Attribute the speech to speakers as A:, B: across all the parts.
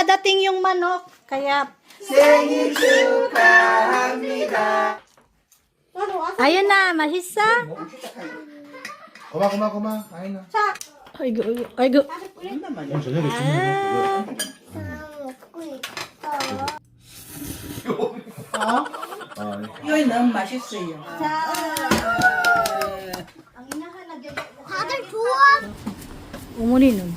A: dadating yung manok. Kaya,
B: 생일 축하합니다.
A: ayun na, mahisa.
B: 고마. 아이나.
A: Aygo, aygo.
B: 저녁에
A: Ah.
C: 이거 너무 맛있어요.
D: 다들 좋아?
A: Umuni nun.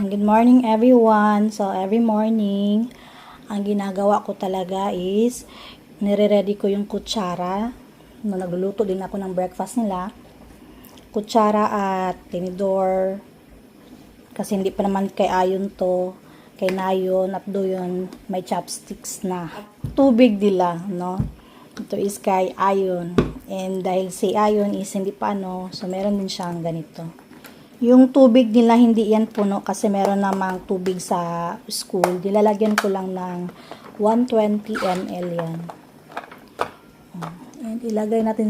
A: Good morning everyone. So every morning, ang ginagawa ko talaga is nire-ready ko yung kutsara. No, nagluluto din ako ng breakfast nila. Kutsara at tinidor. Kasi hindi pa naman kay Ayon to. Kay Nayon at doon may chopsticks na. Tubig nila, no? Ito is kay Ayon. And dahil si Ayon is hindi pa so meron din siyang ganito. Yung tubig nila hindi yan puno kasi meron namang tubig sa school. Dilalagyan ko lang ng 120 ml yan. And ilagay natin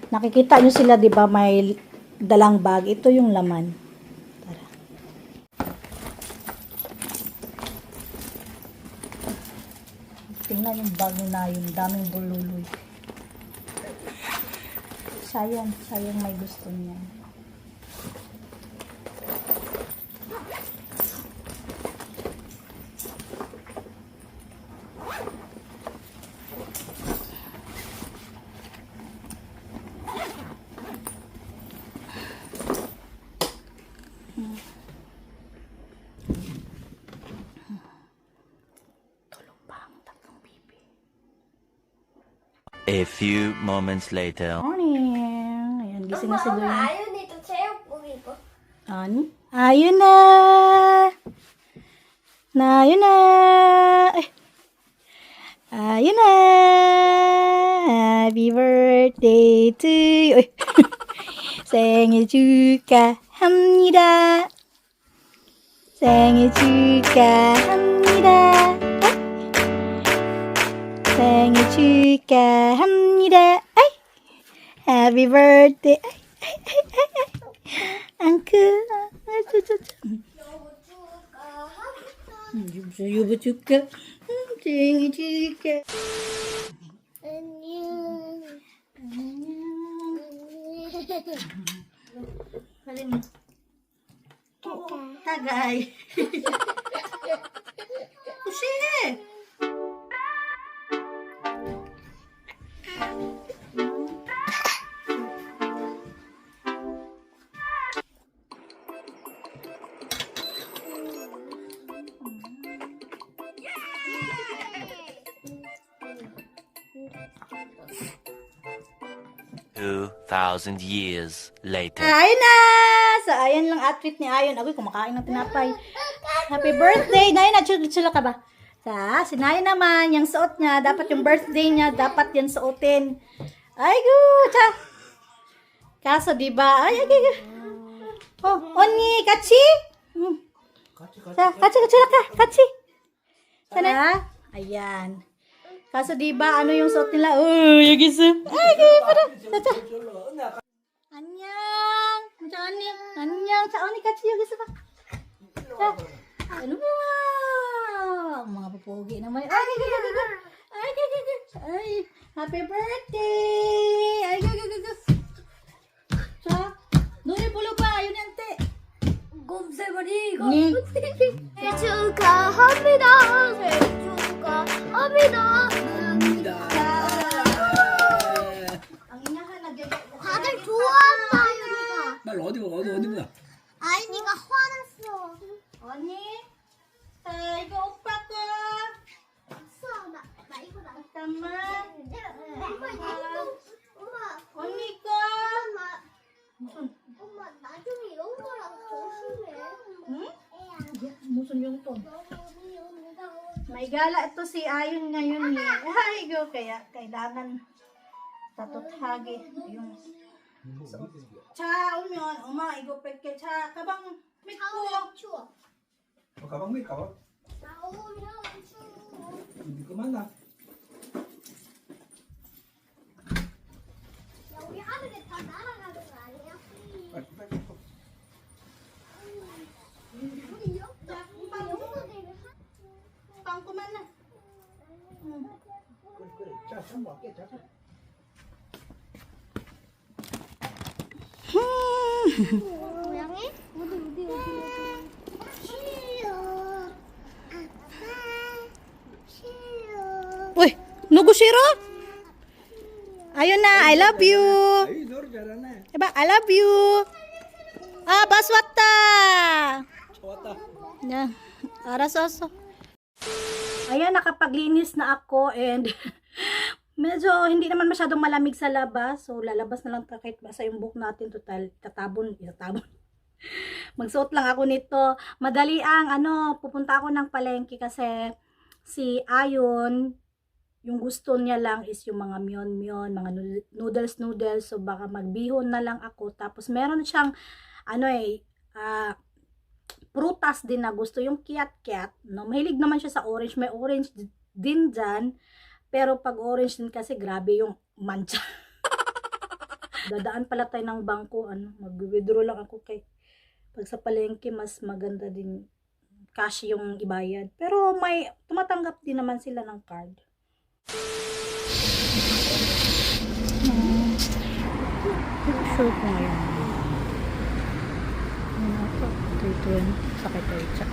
A: nakikita nyo sila, di ba, may dalang bag. Ito yung laman. Tara. Tingnan yung bag na yung daming bululoy. Sayang may gusto niya.
E: A few moments later.
A: Morning! Ayan, gising na si Doy.
D: Ayaw dito sa'yo. Uwi ko.
A: Ani? Ayun na! Ayun na! Ay. Ayun na! Happy birthday to you! 생일 축하합니다. 생일 축하합니다. 생일 축하합니다. 아이, Happy birthday. Uncle. 유부 축하. 생일 축하.
D: 안녕.
A: 안녕. Tagay. Kusi.
E: 2,000 years later.
A: Ayun na! So, ayan lang outfit ni Ayon. Agoy, kumakain ng tinapay. Happy birthday! Nayon, natsula ka ba? Si Nayon naman, yung suot niya, dapat yung birthday niya, dapat yan suotin. Ay, good! Kaso, diba? Ay. Oh, Oni, kachi? Kachi, katsula ka, kachi. Sana? Ayan. Kaso, diba, ano yung suot nila? Oh, yung giso. Ay, para. Annyeong. Annyeong. Sa Oni, kachi yung giso pa. Ano ba? Mga pupugi naman. Ay, happy birthday! Ay, Sa, doon pulo pa. Ayun yan, te.
D: 곰새머리 생일 축하합니다. 생일 축하합니다.
A: Ang inahan,
D: 다들 좋아한다.
C: 말 어디 보고 어디 보자.
D: 아이니가 화났어.
A: Oni, sa ikaw upa ko.
D: 없어. 나 이거 나.
A: Tama.
D: 엄마 이거. 엄마.
A: Oni ko.
D: 엄마 나중에 이런 거랑 조심해.
A: Hmm? Musun yung to.
D: 너무 무서워.
A: May gala ito si Ayon ngayon eh. Ay, go, kaya kailangan tatuthagi yung 차 오면 엄마 이거 뺄게. 차 가방 믿고.
D: 추워.
B: 가방 매 가방.
D: 나오면 추워.
C: 그만 나.
D: 야, 우리 하늘에 다 날아가는 거 아니야? 우리 영수들이
A: Pangkuman na.
C: 그래. 자, 손 먹게. 자.
D: 고양이? 어디? 싫어. 아빠. 싫어.
A: Uy, Nogushiro? Ayun na, I love you.
C: 아이, 노래 잘하네.
A: Diba, I love you. Ah, baswata.
C: 좋았다.
A: Yan, arasoso. Ayan, nakapaglinis na ako and medyo hindi naman masyadong malamig sa labas. So, lalabas na lang kahit basa yung buhok natin. Total, itatabon. Magsuot lang ako nito. Madali ang, pupunta ako ng palengke kasi si Ayon, yung gusto niya lang is yung mga myon-myon, mga noodles. So, baka magbihon na lang ako. Tapos, meron siyang, prutas din na gusto, yung kiat-kiat, no? Mahilig naman siya sa orange, may orange din dyan, pero pag orange din kasi grabe yung mancha. Dadaan pala tayo ng bangko, mag-withdraw lang ako kay pag sa palengke mas maganda din cash yung ibayad, pero may tumatanggap din naman sila ng card. Sure ko ngayon. ito sakit tayo siya.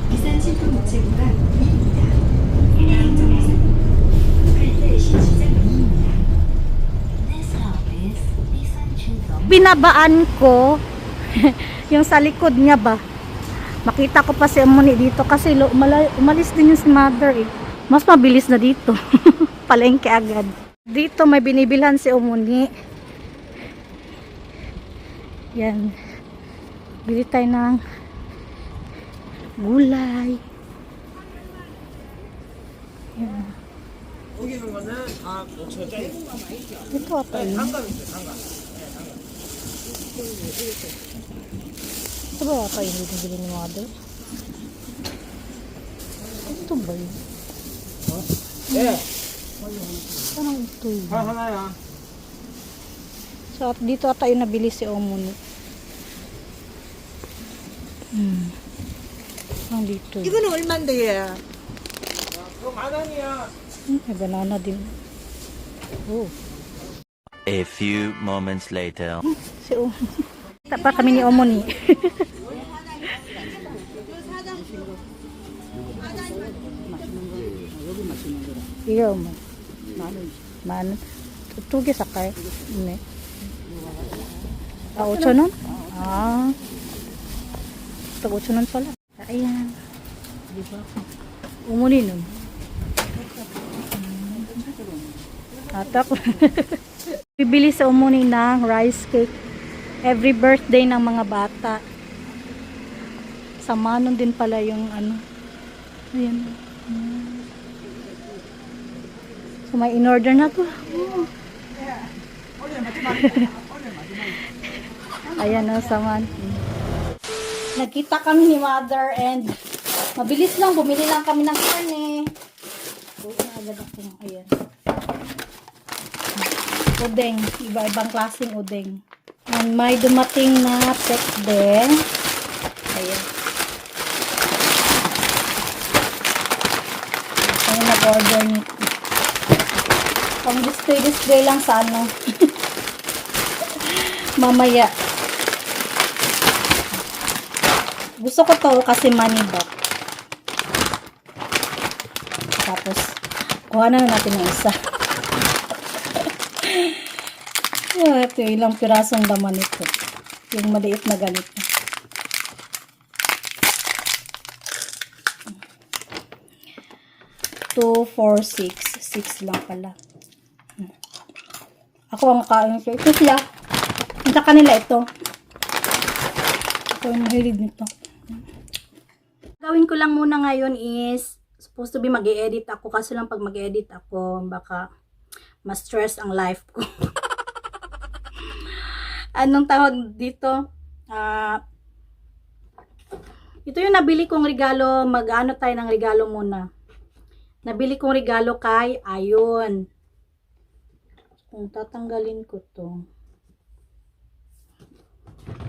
F: 이산실도 목재구가 2입니다. 다음 정에서 8대 시시장 2입니다. This stop is 이산실도.
A: Binabaan ko yung sa likod niya ba. Makita ko pa si Amoni dito kasi umalis din yung si mother eh. Mas mabilis na dito. Palengke agad. Dito may binibilhan si Amoni. Yan. Bili tayo ng gulay. Yan.
C: 여기는 거는 저자
A: Ito ata yun. Ito ba ata yung binibili ni mother? Ito ba yun?
C: 예.
A: Parang ito yun.
C: 하나야.
A: So, dito ata yung nabili si Omoni. Parang dito yun.
B: 이거는 얼만데 얘?
C: 그거 10,000원이야.
A: May banana din. Oh.
E: A few moments later.
A: Si Omoni. Pa kami ni Omoni. Iyo mo. Man. Tugi sakay. Ne. Ah, 5,000원? Ah. Tag 5,000원 pala. Ayan. Di ba? Umuni nun. Atak. Bibili sa Umuni ng rice cake. Every birthday ng mga bata. Sa Manon din pala yung ano. Ayan. So may in-order na to. Ayan o, saman. Nagkita kami ni mother and mabilis lang, bumili lang kami ng karne. Buti na agad ako. Ayan. Udeng. Iba-ibang klaseng udeng. And may dumating na pet din. Ayan. Ayan nag-order nito. Pang display lang sa ano. Mamaya. Gusto ko to kasi money back. Tapos, kuha na natin ng isa. Ito yung ilang pirasong laman ito. Yung maliit na ganito. Two, four, six. 6 lang pala. Ako ang kain ko. Ito siya. Sa kanila ito. Ako yung mahilig nito. Gawin ko lang muna ngayon is supposed to be mag-e-edit ako. Kasi lang pag mag-e-edit ako, baka ma-stress ang life ko. Anong tawag dito? Ito yung nabili kong regalo. Mag-ano tayo ng regalo muna. Nabili kong regalo kay Ayon. Kung tatanggalin ko to.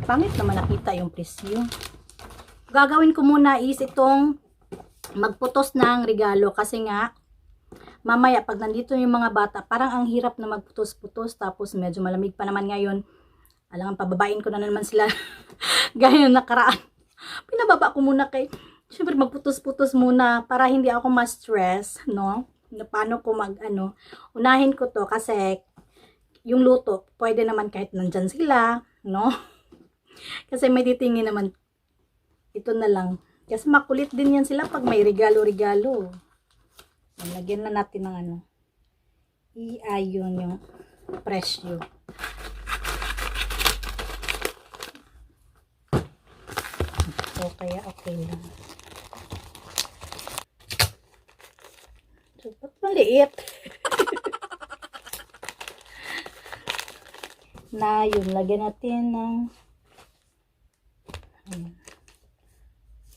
A: Pangit naman nakita yung presyo. Gagawin ko muna is itong magputos ng regalo. Kasi nga, mamaya pag nandito yung mga bata, parang ang hirap na magputos-putos. Tapos medyo malamig pa naman ngayon. Alangan, pababain ko na naman sila. Gaya ng nakaraan. Pinababa ko muna kay, syempre magputos-putos muna para hindi ako ma-stress, no? Paano ko unahin ko to kasi yung luto, pwede naman kahit nandyan sila, no? Kasi may titingin naman, ito na lang. Kasi makulit din yan sila pag may regalo-regalo. Lagyan na natin ng i-ayon yung presyo. So, kaya okay lang. So, ba't maliit? Na, yun. Lagyan natin ng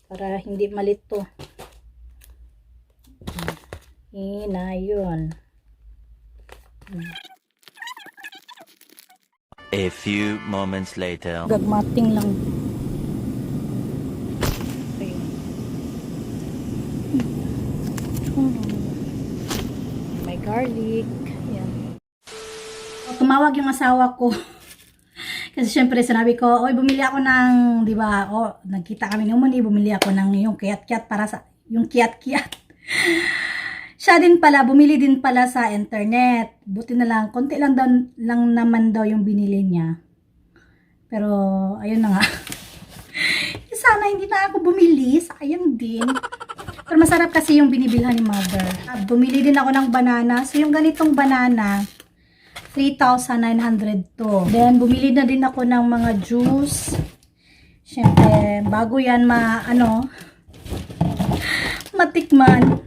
A: para hindi malito. Na, yun.
E: A few moments later.
A: Gagmating lang. May garlic. Yan. Tumawag yung asawa ko. Kasi syempre sinabi ko, oy, bumili ako ng, di ba, nagkita kami ng muni, bumili ako ng yung kiyat-kiyat para sa, yung kiyat-kiyat. Siya din pala, bumili din pala sa internet. Buti na lang, konti lang naman daw yung binili niya. Pero, ayun na nga. Sana hindi na ako bumili, sayang din. Pero masarap kasi yung binibilhan ni mother. Bumili din ako ng banana. So, yung ganitong banana, 3,900 to. Then, bumili na din ako ng mga juice. Siyempre, bago yan matikman.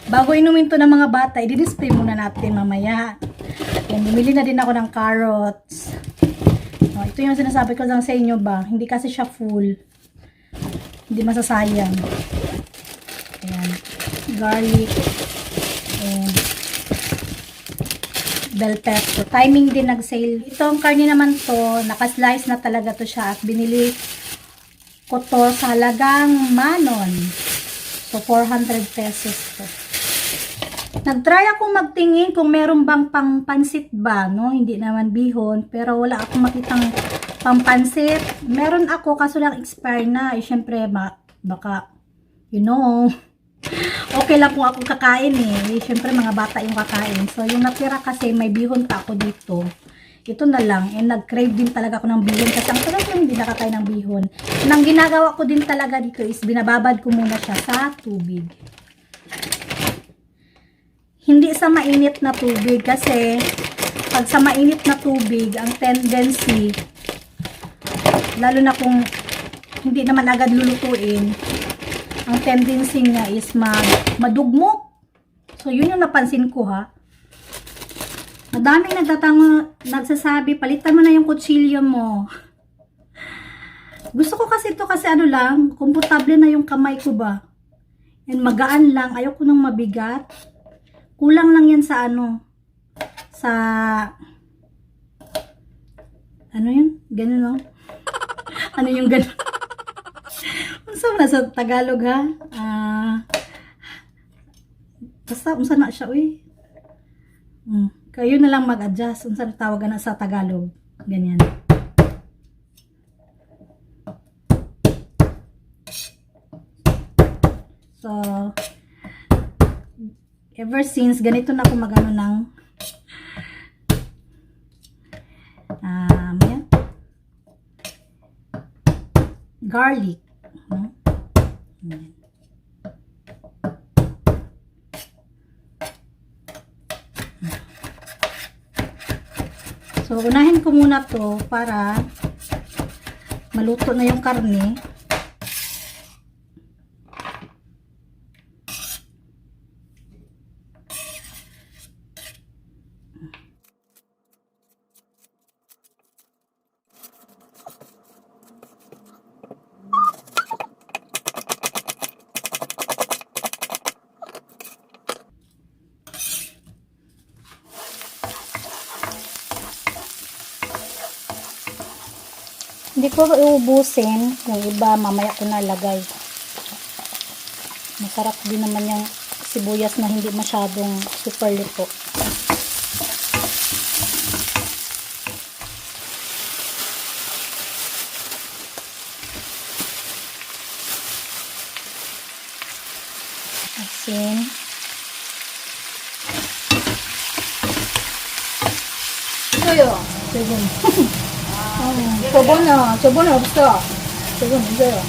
A: Bago inumin to ng mga bata, i-display muna natin mamaya. Then, bumili na din ako ng carrots. Ito yung sinasabi ko lang sa inyo ba. Hindi kasi siya full. Hindi masasayang. Ayan. Garlic. And bell pepper. Timing din nag-sale. Itong karne naman to, nakaslice na talaga to siya. At binili ko to sa halagang manon. So, 400 pesos to. Nag-try ako magtingin kung meron bang pang-pansit ba, no? Hindi naman bihon, pero wala akong makitang pang-pansit. Meron ako, kaso lang expire na. Syempre, baka, okay lang kung ako kakain eh. Syempre, mga bata yung kakain. So, yung natira kasi, may bihon pa ako dito. Ito na lang. And nag-crave din talaga ako ng bihon. Kasi ang talaga yung hindi nakakain ng bihon. Nang ginagawa ko din talaga dito is, binababad ko muna siya sa tubig. Hindi sa mainit na tubig kasi pag sa mainit na tubig, ang tendency, lalo na kung hindi naman agad lulutuin, ang tendency niya is madugmok. So, yun yung napansin ko ha. Madaming nagsasabi, palitan mo na yung kutsilyo mo. Gusto ko kasi ito kasi komportable na yung kamay ko ba. And magaan lang, ayoko nang mabigat. Kulang lang yan sa yun? Ganun, no? Ano yung ganun? Unsa na sa Tagalog, ha? Basta, unsa na siya, uy? Kayo na lang mag-adjust. Unsa na tawagan na sa Tagalog? Ganyan. So, ever since, ganito na ako magano ng garlic. No? Ayan. So, unahin ko muna to para maluto na yung karne. Hindi ko iubusin. Yung iba, mamaya ko nalagay. Masarap din naman yung sibuyas na hindi masyadong super luto. Asin. Soyo. Soyo. 저번에 없어. 저번 있어요.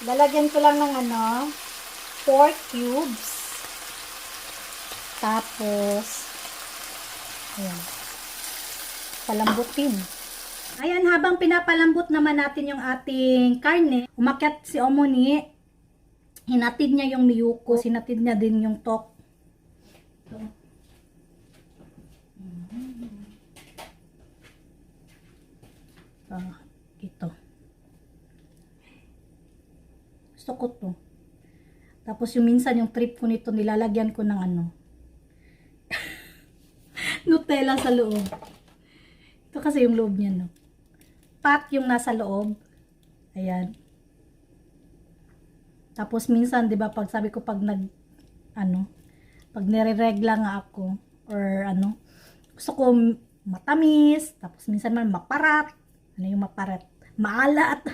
A: Lalagyan ko lang ng 4 cubes. Tapos, ayan, palambutin. Ayan, habang pinapalambot naman natin yung ating karne, umakyat si Omoni, hinatid niya yung miyuko, hinatid niya din yung tok. Ito. Gusto ko to. Tapos yung minsan yung trip ko nito, nilalagyan ko ng Nutella sa loob. Ito kasi yung loob niya, no? Pat yung nasa loob. Ayan. Tapos minsan, 'di ba, pag sabi ko pag pag nire-regla nga ako or gusto ko matamis, tapos minsan man maparat. Ano yung maparat? Maalat.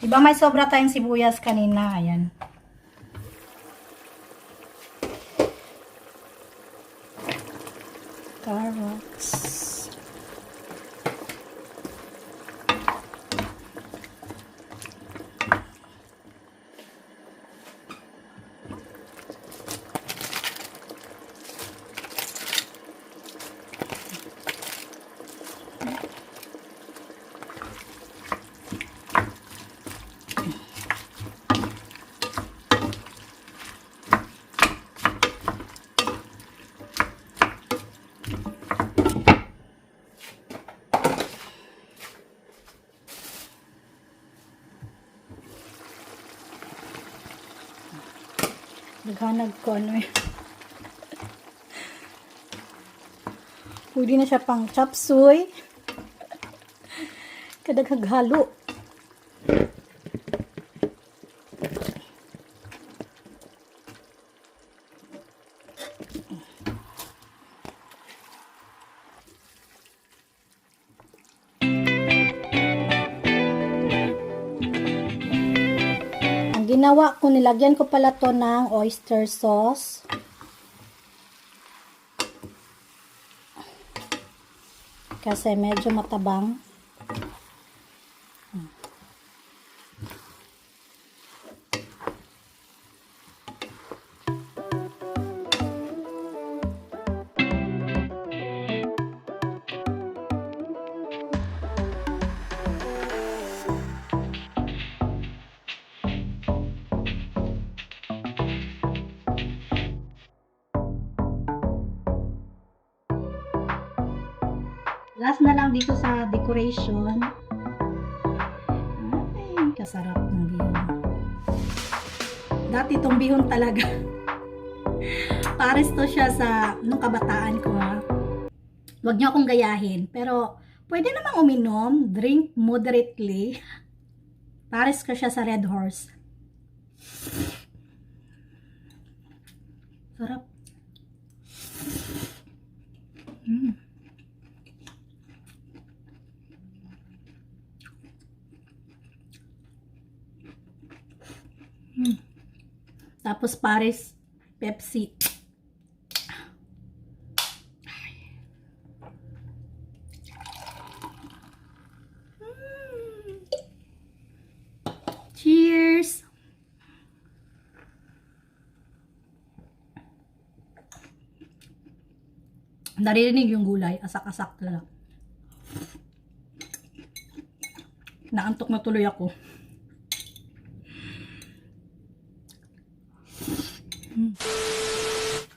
A: Diba may sobra tayong sibuyas kanina? Ayan. Carrots. Naghanag ko Pwede na siya pang chop suey. Kadaghalo. Ginawa ko, nilagyan ko pala to ng oyster sauce. Kasi medyo matabang. Last na lang dito sa decoration. Ay, kasarap ng bihon. Dati itong bihon talaga. Pares to siya sa nung kabataan ko, ha. Huwag niyo akong gayahin. Pero, pwede namang uminom. Drink moderately. Pares ko siya sa Red Horse. Sarap. Tapos pares Pepsi. Naririnig yung gulay, asak-asak talaga. Naantok na tuloy ako.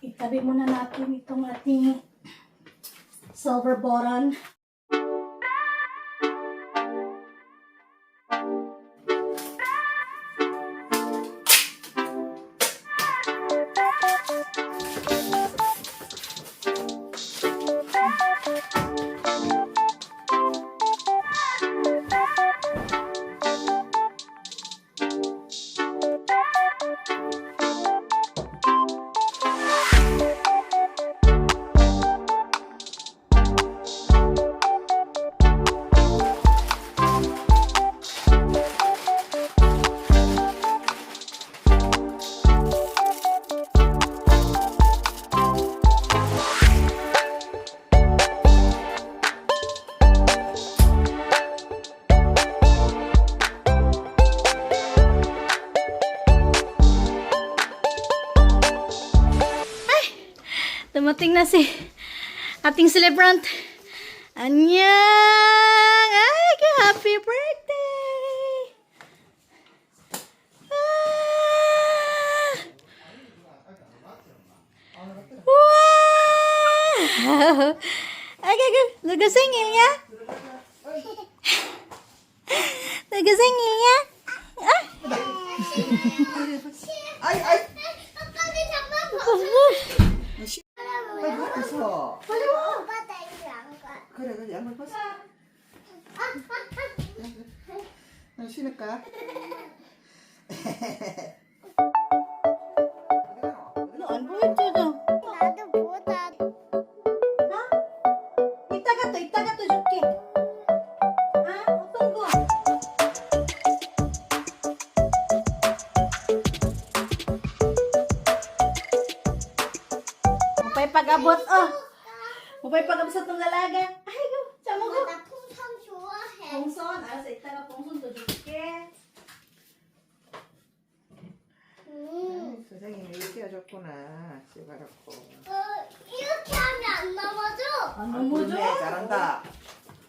A: Itabi muna natin itong ating silver button. Dumating na si ating celebrant. Annyeong! Ay, happy birthday! Ah! Wow! Ay, nagasingil niya? Nagasingil niya? Ah!
B: Ay!
D: Pagkali sa baba.
B: Ay, bakas어.
D: 오빠 나 이거 안 가.
B: 그래, 양말 벗어. 신을까?
A: Ano po ito to?
D: 나도 보다.
A: 이따가 또 줄게. 아, 어떤 거? Mupay pag-abot, oh. Mupay pag-abot sa itong dalaga. Ay, go. Sama ko.
D: 나 풍선 좋아해.
A: Pungson. Alas, ittaga pungson to 줄게.
B: 선생님이 이렇게 해줬구나. 씨발았고.
D: 이렇게 하면 안 넘어져.
A: Ano mo
B: 네,
A: dyan?
B: 잘한다.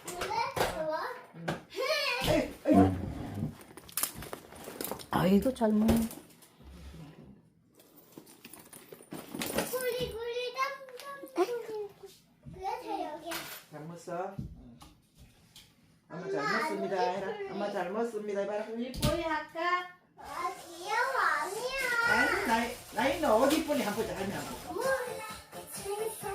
D: 그래? 좋아.
A: A이고, 잘 먹네.
D: 구리구리 담담. 그래서 여기.
B: 잘 먹었어? 엄마 잘 먹었습니다. 해라. 엄마 잘 먹었습니다. 해봐라.
A: Lipoy, haka.
D: 아 귀여워 아니야.
B: 아니, 나이는 어디 이쁜이 한 보자. 할머니 한 보자.
D: 몰라. 재밌어.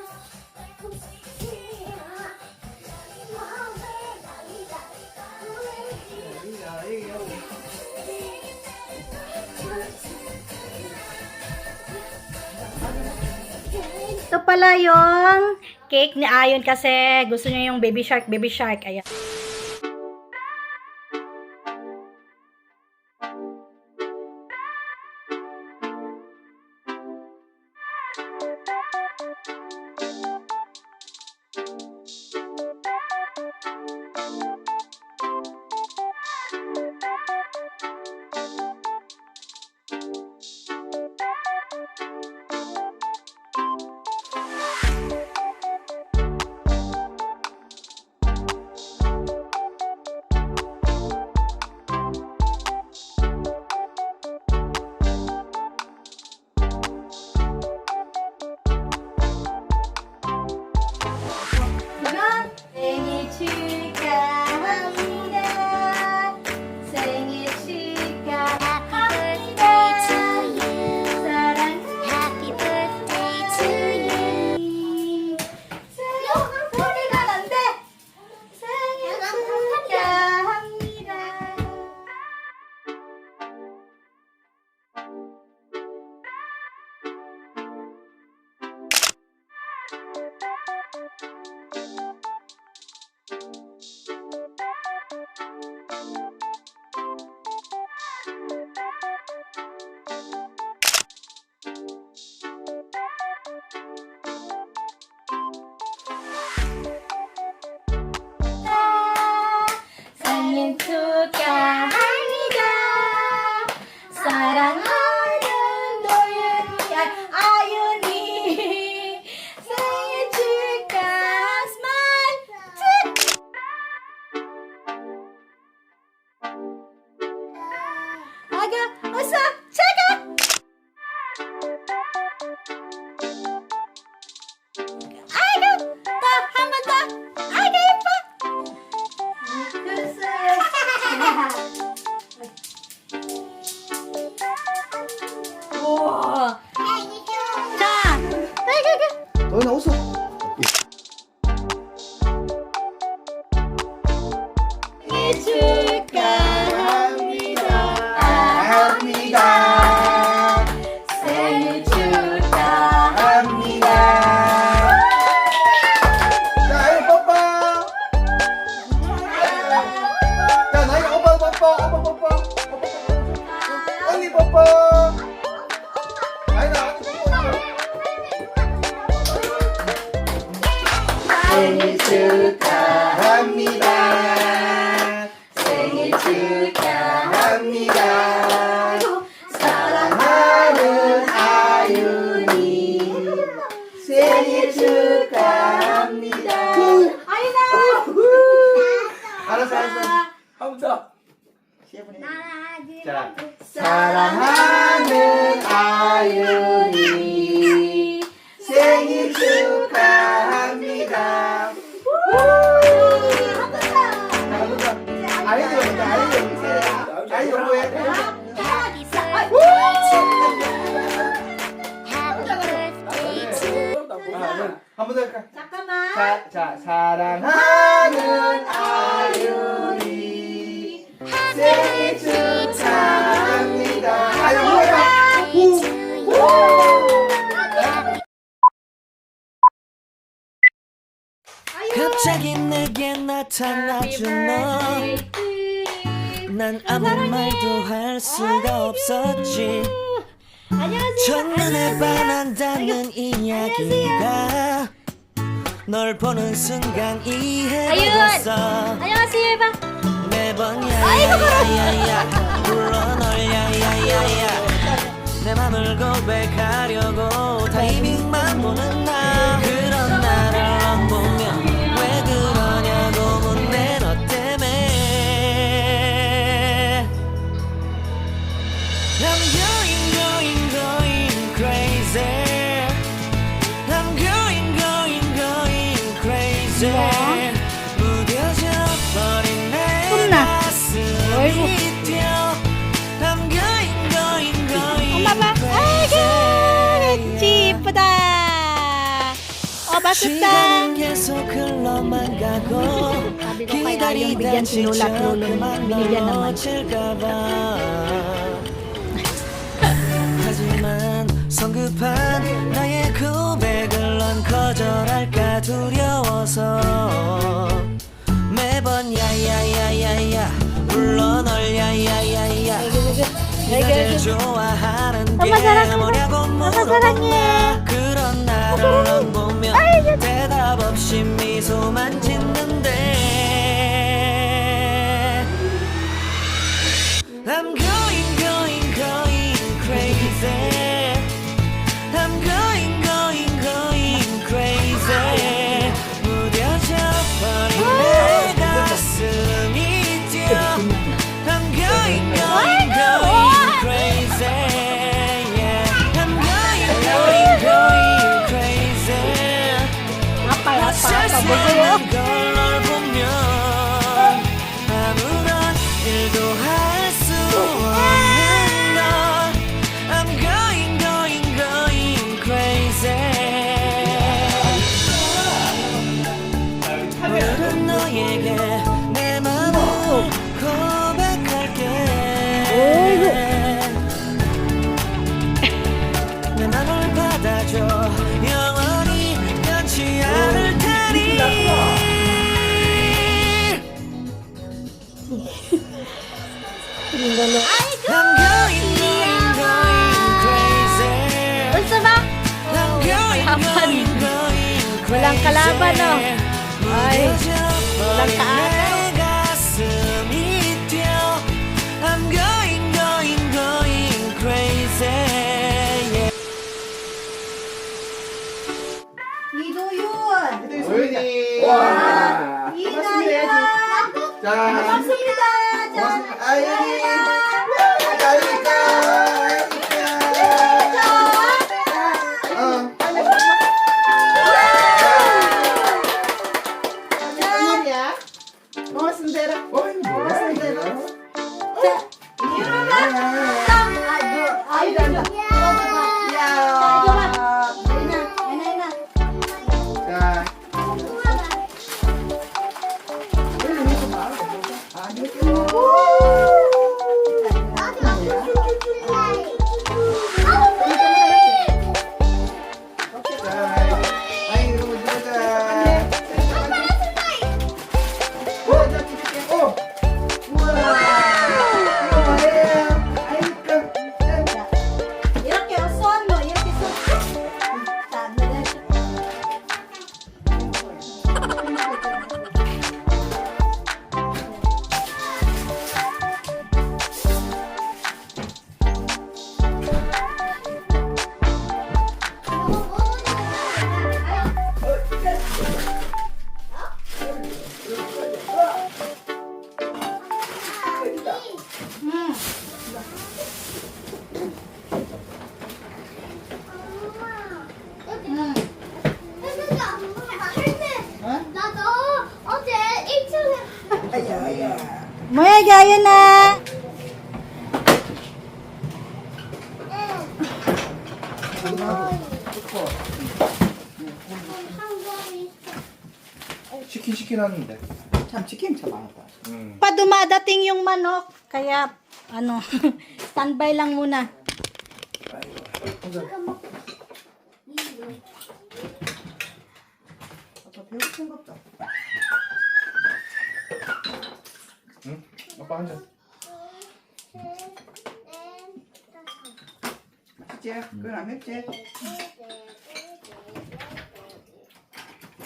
A: Ito pala yung cake ni Ayon kasi gusto niya yung baby shark. Ayan. 생일 축하합니다. 생일 축하합니다. 사랑하는
D: Happy birthday to you.
A: 생일 소리가 난대. 생일 축하합니다. 생일 축하합니다. 사랑하는 도윤이 아윤이 생일
B: 나 웃어. 합니다. 생일 축하합니다. 자, 아이 뽀뽀. 자, 나이 오빠 뽀뽀. 언니 뽀뽀. 나이나 언니 뽀뽀. 생일 축하합니다. 생일 축하합니다. 사랑하는 아윤이 생일 축하합니다. 알았어.
C: 한 번 더.
B: 시해보내. 자, 사랑하는 아윤이 생일 축하합니다. 아이디 뭐야? 아이디 뭐야? 한 번 더 할까?
A: 잠깐만.
B: 자, 사랑하는 아윤이 생일 축하합니다. 아유, 뭐야?
G: 갑자기 내게 나타나준 너. 난 아무 말도 할 수가 없었지. 첫눈에 반한다는 이야기가 널 보는 순간 이해됐어.
A: 안녕하세요, 해봐.
G: 매번 야야야야야 불러 널 야야야야 내 맘을 고백하려고 타이밍만 보는 나. 그런 나를 안 보면 왜 그러냐고 묻네 너 때문에. I'm going crazy. I'm going crazy. 무뎌져 버린 내 가슴이 뛰어. I'm going
A: 왠지 이쁘다. 맛있다.
G: 시간은 계속 흘러만 가고 기다리다 지쳐 그만 놓칠까봐. 하지만 성급한 나의 고백을 넌 거절할까 두려워서 매번 야야야야야 불러 널 야야야야 네가 제일 좋아하는 게 뭐냐고 물어본다. 그런 나를 넌 보면 대답 없이 미소만 짓는데 I'm going crazy. I'm going crazy. 무뎌져 버린 내 가슴이 뛰어. I'm going crazy. Yeah. I'm going crazy. 세상은 걸널 보면 아무런 일도 할 수 없는 너. I'm going crazy. 오늘은 너에게 내 맘을 고백할게. 내 맘을 받아줘. 영원히 변치 않을 테니. I'm going crazy.
A: Gusto ba?
G: I'm going crazy.
A: Walang kalaban, no? Ay, walang kaagaw.
G: 가슴이 뛰어. I'm going crazy. Yeah.
B: 오윤이. 와. 자, 고맙습니다. 아윤이. 아윤이가.
A: Moya, gaya na.
B: 치킨 시키라는데.
H: 참 치킨 참 많았다.
A: Pa dumadating yung manok. Kaya, ano, standby lang muna.
H: 아빠 배고 생각다.
B: 응? 아빠 한 잔.
H: 맛있지? 그건 안 맵지?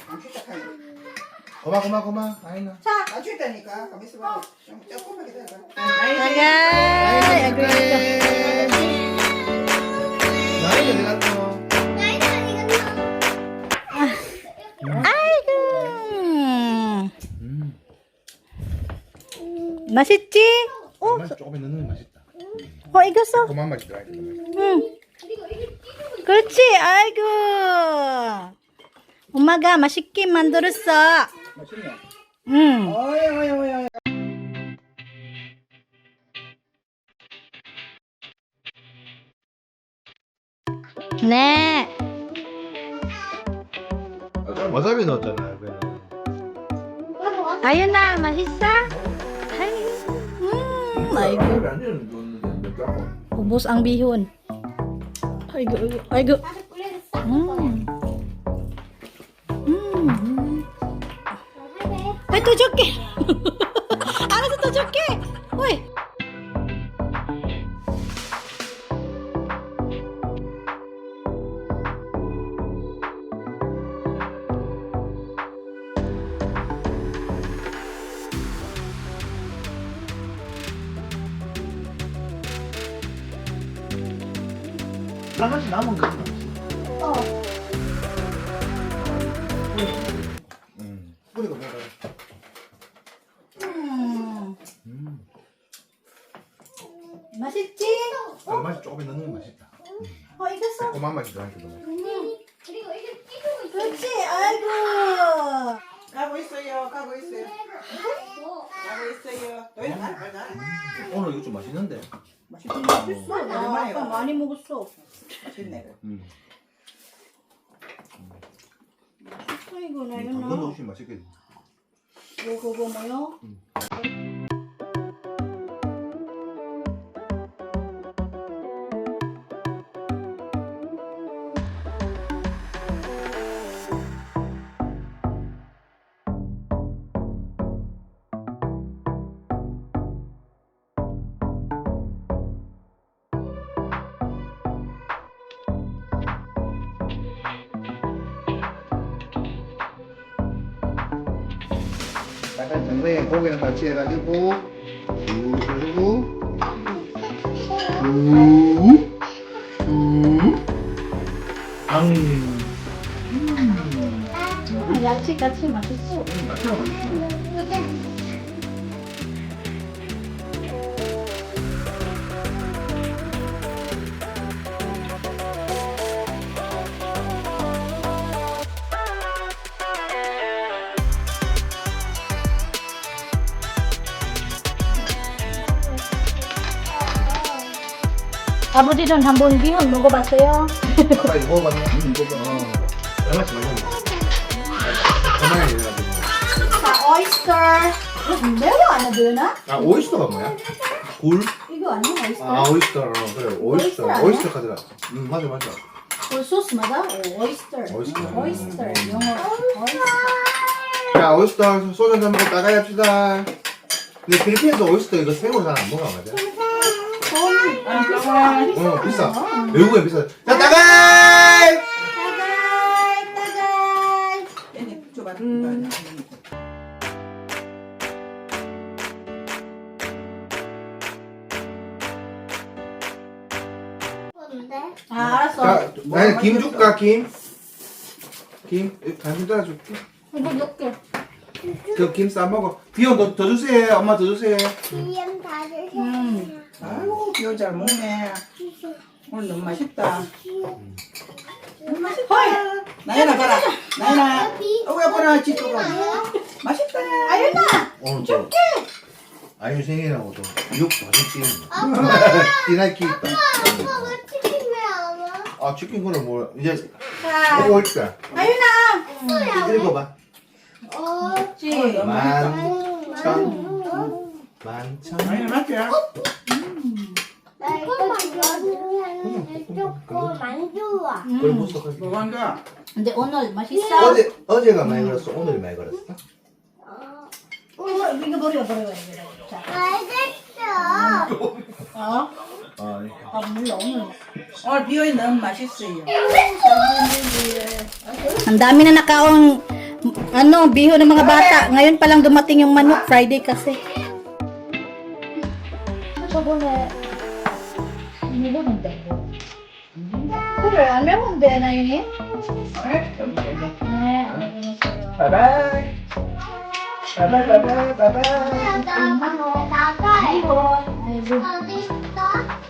H: 안 춥다
B: 고마. 아이나.
H: 안 춥다니까. 가만 있어봐. 좀 조금만 기다려봐.
A: Tagay! Agree.
B: 나이 어디 갔어?
A: 아이고. 맛있지?
B: 맛이 조금 넣는 게 맛있다.
A: 이겼어.
B: 고만 맛이 들어야 돼.
A: 그렇지. 아이고. 엄마가 맛있게 만들었어.
H: 맛있네. 어이.
A: 네.
B: 와사비 넣었잖아. 그거는.
A: Ayun na, masisa. Ay. Aigoo.
B: 안 넣었는데 몇 개?
A: Ubos ang bihon. Aigoo. Ay, tujuk ke. Ano sa tujuk ke? Uy.
B: 나머지 남은 거 있나? 뿌리가 뭐야?
A: Masisci.
B: 맛이 조금 넣는 게 맛있다.
A: 이겼어.
B: 고만 맛이 들어야 돼.
A: 그렇지. 아이고.
H: 가고 있어요. 가고 있어요. 너희는 가.
B: 오늘 이거 좀 맛있는데.
H: 맛있지?
A: 나 아까 많이 먹었어.
H: 맛있네.
A: 이거 나 이거
B: 당근
A: 나.
B: 없이 맛있겠지.
A: 그거 뭐요?
B: 약간 정성에 고기랑 같이 해가지고 쭉 해주고
A: 야채 같이 맛있어. 아버지는 한번 비혼 먹어봤어요?
B: 아까 이거 먹어봤냐? 이거 얼마씩 먹어봤냐? 얼마나 해가지고
A: 자, 오이스터. 매워 안 하드나?
B: 아 오이스터가 뭐야? 굴?
A: 이거 아니야, 오이스터?
B: 아 오이스터 그래 오이스터
A: 오이스터
B: 오이스터 카드라 맞아
A: 소스 맞아? 오이스터.
B: 오이스터.
A: 오이스터. 영어. 오이스터.
B: 자 오이스터 소주 한잔 먹고 따가이 합시다 근데 필리핀에서 오이스터 이거 생으로 잘 안 먹어 맞아? 비싸 외국엔 비싸 자 따가이!
A: 따가이.
H: 얘네 줘봐.
A: 알았어.
B: 자 나는 김 줄까 김? 당신 따라줄게
A: 이거 몇 개?
B: 그 김 싸먹어 비용 더 주세요 엄마 더 주세요
D: 기름 다 주세요.
H: 아이고 비오 잘 먹네. 오늘 너무 맛있다. 너무 맛있다. 나연아 봐라. 나연아. 어구 예뻐라 지도가. 맛있다.
A: 아윤아.
B: 오늘 또 아유 생일하고도 육 맛있지. 디나이키 있다.
D: 아빠가 치킨 왜안 와?
B: 아 치킨 거는 뭐 이제
H: 자,
B: 먹을 거야.
H: 아윤아.
B: 읽어봐.
H: 지.
B: 만천.
H: 아윤아 맞지?
D: 나 이거 만두는 조금 만두야.
B: 그걸 무슨
H: 뭐 한가?
A: 근데 오늘 맛있어?
B: 어제가 많이 걸었어. 오늘이 많이 걸었어.
A: 이거 버려. 자,
D: 알겠어.
A: 어?
B: 아,
A: 아, 몰라, 오늘.
H: 오늘 비오이 너무 맛있어요.
A: Ang dami na nakaong biho ng mga bata. Ngayon pa lang dumating yung manok. Friday kasi. 그래, 안 매운데, 나 yun
H: 바이바이. 바이바이.
D: 나가. 어디 있어?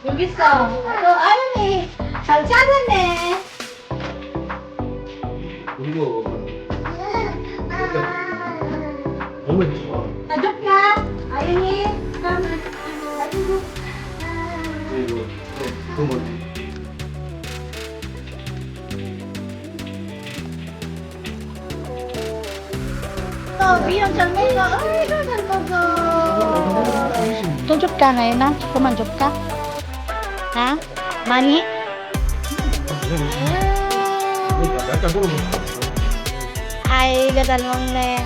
A: 여기 있어. 너 아름이 잘 찾았네.
B: 그리고 너무 좋아.
A: 나줄까? 아윤이.
B: 그리고 그 뭐지?
A: Bilang 잘 먹어. 아이고, 잘 먹어. 또 줄까, 나연아? 그만 줄까? 하? 많이?
B: 약간 그런
A: 아이고, 잘 먹네.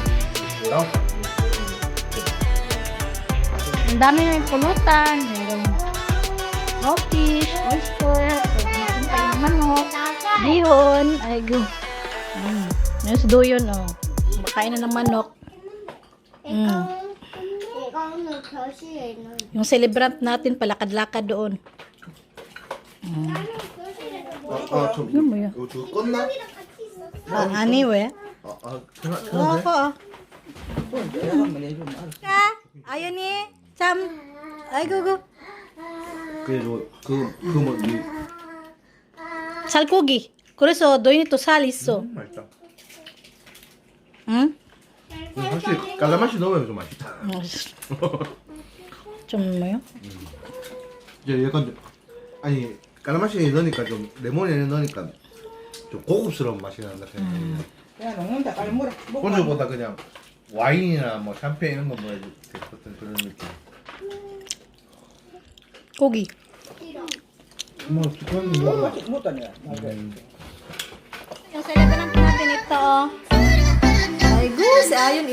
A: Ang dami na yung pulutan. Merong rofish, oyster, kumain pa yung manok, bihon. Aigo. Yung sudoyon, oh. Makain na ng manok.
D: 이거는 교실에 있는.
A: Yung celebrant natin, palakad-lakad doon.
B: 좀
A: 이건 뭐야?
B: 이거 저거 껐나?
A: Ani, we?
B: 그만
A: Oo, ako, oh.
H: 내가 한번 해주면 알았어.
A: Ka? Ayun ni. Cham. Ay, gugu.
B: 그리고 그 뭐지?
A: Salkugi. 그래서 너희는 살있어.
B: 맛있다.
A: 응?
B: 확실히 깔라맛이 넣으면 좀 맛있다.
A: 좀 뭐요?
B: 이제 약간 아니 깔라맛이 넣으니까 좀 레몬에 넣으니까 좀 고급스러운 맛이 난다.
H: 야, 먹는다. 빨리 물어.
B: 본주보다 그냥 와인이나 뭐 샴페인 이런 거 먹어야 됐었던 그런 느낌.
A: 고기.
B: 뭐 두꺼운 거.
H: 먹었지? 못하네.
A: Yung celebrant natin ito, oh. Ay, gus. Ayun,